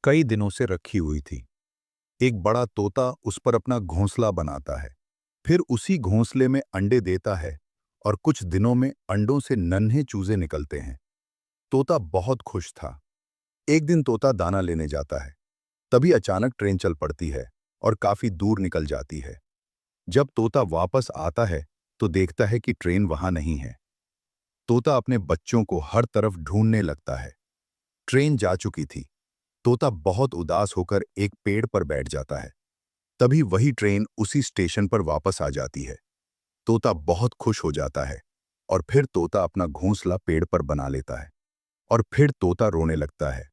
कई दिनों से रखी हुई थी। एक बड़ा तोता उस पर अपना घोंसला बनाता है, फिर उसी घोंसले में अंडे देता है और कुछ दिनों में अंडों से नन्हे चूजे निकलते हैं। तोता बहुत खुश था। एक दिन तोता दाना लेने जाता है, तभी अचानक ट्रेन चल पड़ती है और काफी दूर निकल जाती है। जब तोता वापस आता है तो देखता है कि ट्रेन वहां नहीं है। तोता अपने बच्चों को हर तरफ ढूंढने लगता है। ट्रेन जा चुकी थी। तोता बहुत उदास होकर एक पेड़ पर बैठ जाता है। तभी वही ट्रेन उसी स्टेशन पर वापस आ जाती है। तोता बहुत खुश हो जाता है और फिर तोता अपना घोंसला पेड़ पर बना लेता है और फिर तोता रोने लगता है।